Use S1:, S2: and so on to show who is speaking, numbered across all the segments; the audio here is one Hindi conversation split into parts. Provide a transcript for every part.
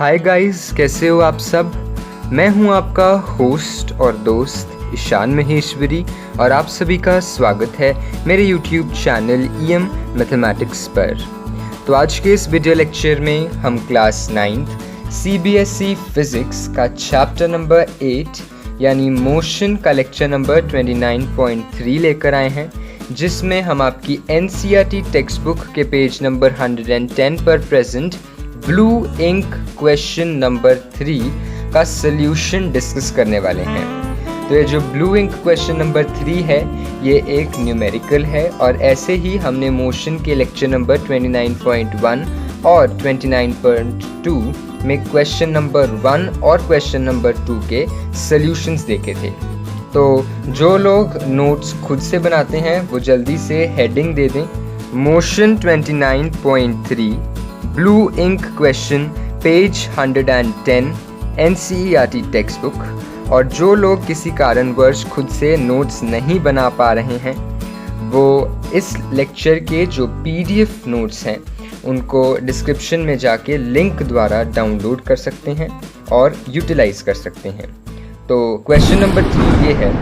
S1: हाय गाइस, कैसे हो आप सब। मैं हूं आपका होस्ट और दोस्त ईशान महेश्वरी और आप सभी का स्वागत है मेरे यूट्यूब चैनल ईएम मैथमेटिक्स पर। तो आज के इस वीडियो लेक्चर में हम क्लास 9th सीबीएसई फिज़िक्स का चैप्टर नंबर 8 यानी मोशन का लेक्चर नंबर 29.3 लेकर आए हैं, जिसमें हम आपकी एनसीईआरटी टेक्स्ट बुक के पेज नंबर 110 पर present blue ink question number 3 का सल्यूशन डिस्कस करने वाले हैं। तो ये जो ब्लू इंक क्वेश्चन नंबर 3 है ये एक न्यूमेरिकल है और ऐसे ही हमने मोशन के लेक्चर नंबर 29.1 और 29.2 में क्वेश्चन नंबर 1 और क्वेश्चन नंबर 2 के सल्यूशंस देखे थे। तो जो लोग नोट्स खुद से बनाते हैं वो जल्दी से हेडिंग दे दें motion 29.3 blue ink question page 110 NCERT text book. और जो लोग किसी कारणवश खुद से नोट्स नहीं बना पा रहे हैं वो इस लेक्चर के जो पीडीएफ नोट्स हैं उनको डिस्क्रिप्शन में जाके लिंक द्वारा डाउनलोड कर सकते हैं और यूटिलाइज कर सकते हैं। तो क्वेश्चन नंबर 3 ये है,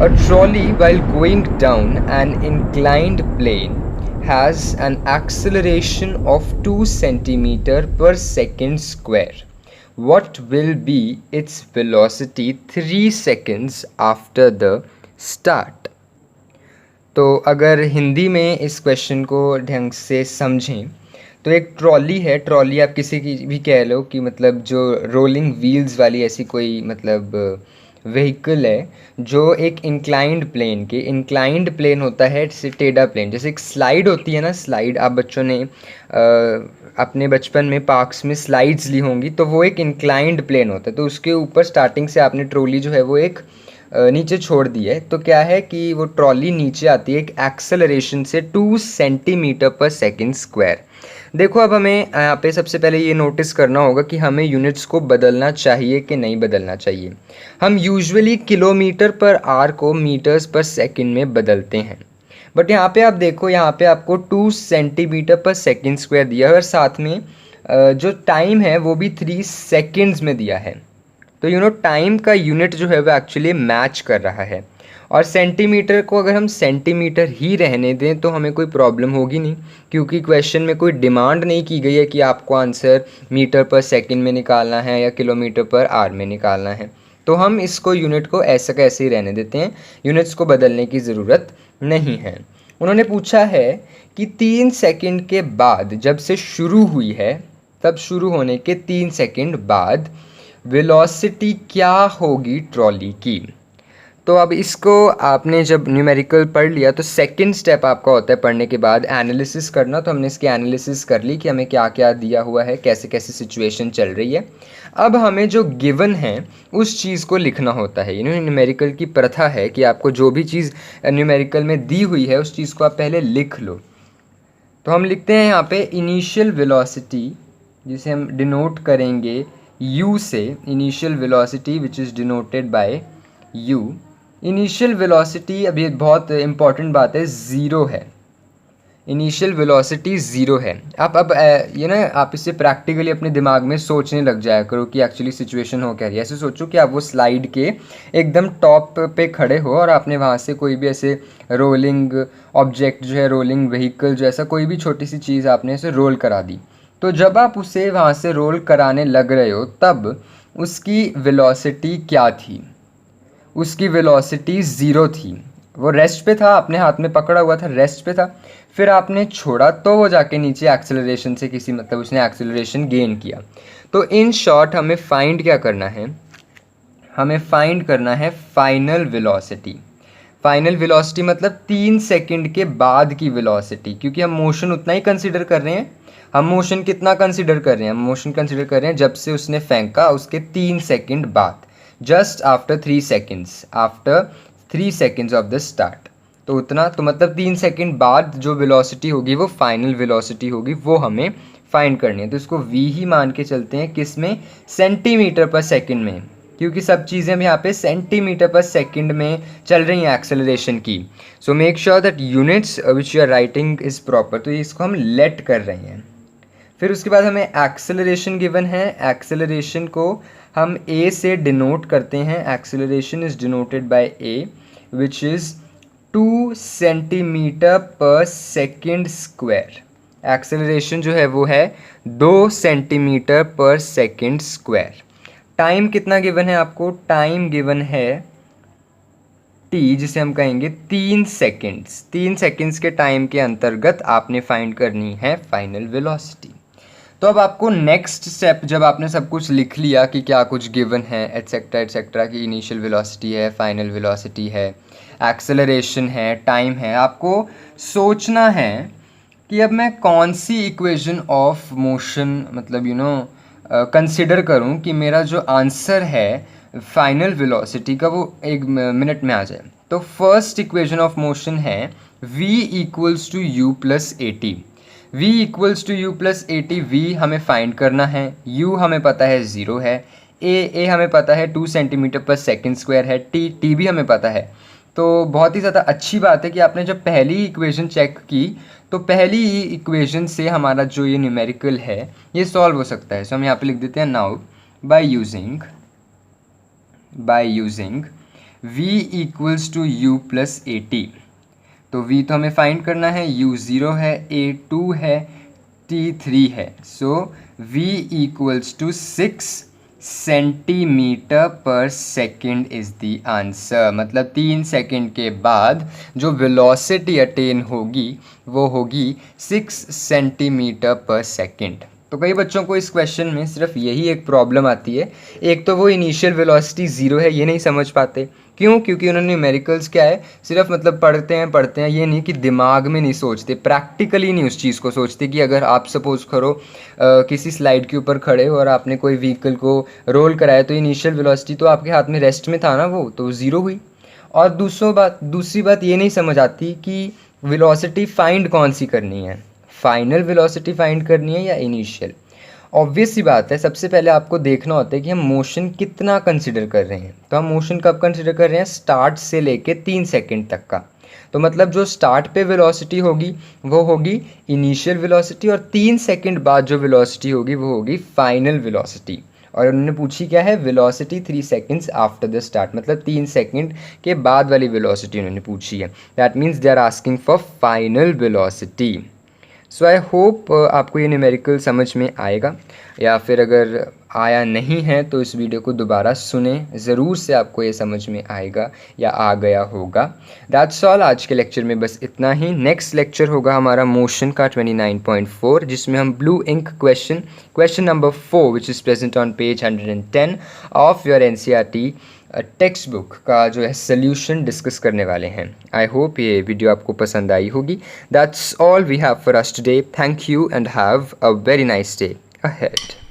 S1: a trolley while going down an inclined plane has an acceleration of 2 centimeter per second square. What will be its velocity 3 seconds after the start? तो अगर हिंदी में इस क्वेश्चन को ढंग से समझें तो एक ट्रॉली है, ट्रॉली आप किसी की भी कह लो कि मतलब जो रोलिंग व्हील्स वाली ऐसी कोई मतलब व्हीकल है जो एक इंक्लाइंड प्लेन होता है, जैसे टेढ़ा प्लेन, जैसे एक स्लाइड होती है ना, स्लाइड आप बच्चों ने अपने बचपन में पार्क्स में स्लाइड्स ली होंगी, तो वो एक इंक्लाइंड प्लेन होता है। तो उसके ऊपर स्टार्टिंग से आपने ट्रॉली जो है वो एक नीचे छोड़ दी है, तो क्या है कि वो ट्रॉली नीचे आती है एक एक्सेलरेशन से 2 सेंटीमीटर पर सेकेंड स्क्वायर। देखो अब हमें यहाँ पे सबसे पहले ये नोटिस करना होगा कि हमें यूनिट्स को बदलना चाहिए कि नहीं बदलना चाहिए। हम यूजुअली किलोमीटर पर आवर को मीटर्स पर सेकंड में बदलते हैं, बट यहाँ पे आप देखो, यहाँ पे आपको 2 सेंटीमीटर पर सेकंड स्क्वायर दिया है और साथ में जो टाइम है वो भी 3 सेकेंड्स में दिया है। तो टाइम का यूनिट जो है वो एक्चुअली मैच कर रहा है। और सेंटीमीटर को अगर हम सेंटीमीटर ही रहने दें तो हमें कोई प्रॉब्लम होगी नहीं, क्योंकि क्वेश्चन में कोई डिमांड नहीं की गई है कि आपको आंसर मीटर पर सेकंड में निकालना है या किलोमीटर पर आवर में निकालना है। तो हम इसको यूनिट को ऐसा कैसे ही रहने देते हैं, यूनिट्स को बदलने की ज़रूरत नहीं है। उन्होंने पूछा है कि 3 सेकंड के बाद जब से शुरू हुई है, तब शुरू होने के 3 सेकंड बाद वेलोसिटी क्या होगी ट्रॉली की। तो अब इसको आपने जब न्यूमेरिकल पढ़ लिया तो सेकंड स्टेप आपका होता है पढ़ने के बाद एनालिसिस करना। तो हमने इसकी एनालिसिस कर ली कि हमें क्या क्या दिया हुआ है, कैसे कैसे सिचुएशन चल रही है। अब हमें जो गिवन है उस चीज़ को लिखना होता है। न्यूमेरिकल की प्रथा है कि आपको जो भी चीज़ न्यूमेरिकल में दी हुई है उस चीज़ को आप पहले लिख लो। तो हम लिखते हैं यहाँ पे इनिशियल वेलोसिटी, जिसे हम डिनोट करेंगे u से, initial velocity which is denoted by u। Initial velocity, अब ये बहुत इंपॉर्टेंट बात है, ज़ीरो है। इनिशियल वेलोसिटी ज़ीरो है। अब ये ना आप इसे प्रैक्टिकली अपने दिमाग में सोचने लग जाया करो कि एक्चुअली सिचुएशन हो क्या रही है। ऐसे सोचो कि आप वो स्लाइड के एकदम टॉप पे खड़े हो और आपने वहाँ से कोई भी ऐसे रोलिंग ऑब्जेक्ट जो है, रोलिंग व्हीकल जो ऐसा कोई भी छोटी सी चीज़ आपने ऐसे रोल करा दी। तो जब आप उसे वहाँ से रोल कराने लग रहे हो तब उसकी वेलोसिटी क्या थी, उसकी वेलोसिटी ज़ीरो थी। वो रेस्ट पे था, अपने हाथ में पकड़ा हुआ था, रेस्ट पे था, फिर आपने छोड़ा तो वो जाके नीचे एक्सेलरेशन से किसी मतलब उसने एक्सेलरेशन गेन किया। तो इन शॉर्ट हमें फाइंड क्या करना है, हमें फाइंड करना है फाइनल वेलोसिटी। फाइनल वेलोसिटी मतलब 3 सेकंड के बाद की वेलोसिटी, क्योंकि हम मोशन उतना ही कंसिडर कर रहे हैं। हम मोशन कितना कंसिडर कर रहे हैं, हम मोशन कंसिडर कर रहे हैं जब से उसने फेंका उसके 3 सेकंड बाद, just after 3 seconds, after 3 seconds of the start. तो उतना, तो मतलब 3 सेकंड बाद जो वेलोसिटी होगी वो फाइनल वेलोसिटी होगी, वो हमें फाइंड करनी है। तो इसको v ही मान के चलते हैं, किस में, सेंटीमीटर पर सेकंड में, क्योंकि सब चीज़ें हम यहाँ पे सेंटीमीटर पर सेकंड में चल रही हैं एक्सेलरेशन की। So make sure that units which you are writing is proper. तो इसको हम लेट कर रहे हैं, फिर उसके बाद हमें एक्सेलरेशन गिवन है। एक्सेलरेशन को हम ए से डिनोट करते हैं। Acceleration is denoted by A which is 2 centimetre पर सेकेंड स्क्वायर। एक्सेलरेशन जो है वो है 2 सेंटीमीटर पर सेकेंड स्क्वायर। टाइम कितना गिवन है आपको? टाइम गिवन है टी, जिसे हम कहेंगे 3 सेकेंड्स। 3 सेकेंड्स के टाइम के अंतर्गत आपने फाइंड करनी है फाइनल वेलोसिटी। तो अब आपको नेक्स्ट स्टेप, जब आपने सब कुछ लिख लिया कि क्या कुछ गिवन है एटसेट्रा एटसेट्रा, की इनिशियल वेलोसिटी है, फाइनल वेलोसिटी है, एक्सेलरेशन है, टाइम है, आपको सोचना है कि अब मैं कौन सी इक्वेशन ऑफ मोशन मतलब कंसिडर करूं कि मेरा जो आंसर है फाइनल वेलोसिटी का वो 1 मिनट में आ जाए। तो फर्स्ट इक्वेशन ऑफ मोशन है v equals to u plus a t. v equals to u plus a t. V हमें फाइंड करना है, u हमें पता है 0 है, a हमें पता है 2 सेंटीमीटर पर सेकेंड स्क्वायर है, t भी हमें पता है। तो बहुत ही ज़्यादा अच्छी बात है कि आपने जब पहली इक्वेशन चेक की तो पहली ही इक्वेशन से हमारा जो ये न्यूमेरिकल है ये सॉल्व हो सकता है। सो हम यहाँ पे लिख देते हैं now by using v equals to u plus a t. तो v तो हमें फाइंड करना है, u 0 है, a 2 है, t 3 है। सो v इक्वल्स टू 6 सेंटीमीटर पर सेकेंड इज़ दी आंसर। मतलब 3 सेकेंड के बाद जो वेलोसिटी अटेन होगी वो होगी 6 सेंटीमीटर पर सेकेंड। तो कई बच्चों को इस क्वेश्चन में सिर्फ यही एक प्रॉब्लम आती है, एक तो वो इनिशियल वेलोसिटी 0 है ये नहीं समझ पाते। क्यों? क्योंकि उन्होंने न्यूमेरिकल्स क्या है सिर्फ मतलब पढ़ते हैं, ये नहीं कि दिमाग में नहीं सोचते, प्रैक्टिकली नहीं उस चीज़ को सोचते कि अगर आप सपोज करो किसी स्लाइड के ऊपर खड़े हो और आपने कोई व्हीकल को रोल कराया तो इनिशियल वेलोसिटी तो आपके हाथ में रेस्ट में था ना, वो तो 0 हुई। और दूसरी बात ये नहीं समझ आती कि वेलोसिटी फाइंड कौन सी करनी है, फाइनल वेलोसिटी फाइंड करनी है या इनिशियल। ऑब्वियस सी बात है, सबसे पहले आपको देखना होता है कि हम मोशन कितना कंसिडर कर रहे हैं। तो हम मोशन कब कंसिडर कर रहे हैं? स्टार्ट से लेके 3 सेकेंड तक का। तो मतलब जो स्टार्ट पे वेलोसिटी होगी वो होगी इनिशियल वेलोसिटी, और 3 सेकेंड बाद जो वेलोसिटी होगी वो होगी फाइनल वेलोसिटी। और उन्होंने पूछी क्या है? Velocity 3 seconds after the start, मतलब 3 सेकेंड के बाद वाली वेलोसिटी उन्होंने पूछी है। That means they are asking for final velocity. So I hope आपको ये न्यूमेरिकल समझ में आएगा, या फिर अगर आया नहीं है तो इस वीडियो को दोबारा सुने, ज़रूर से आपको ये समझ में आएगा या आ गया होगा। दैट्स ऑल, आज के लेक्चर में बस इतना ही। नेक्स्ट लेक्चर होगा हमारा मोशन का 29.4, जिसमें हम blue ink question number 4 which is present on page 110 of your NCERT textbook का जो है सोल्यूशन डिस्कस करने वाले हैं। आई होप ये वीडियो आपको पसंद आई होगी। That's all we have for us today. Thank you and have a very nice day ahead.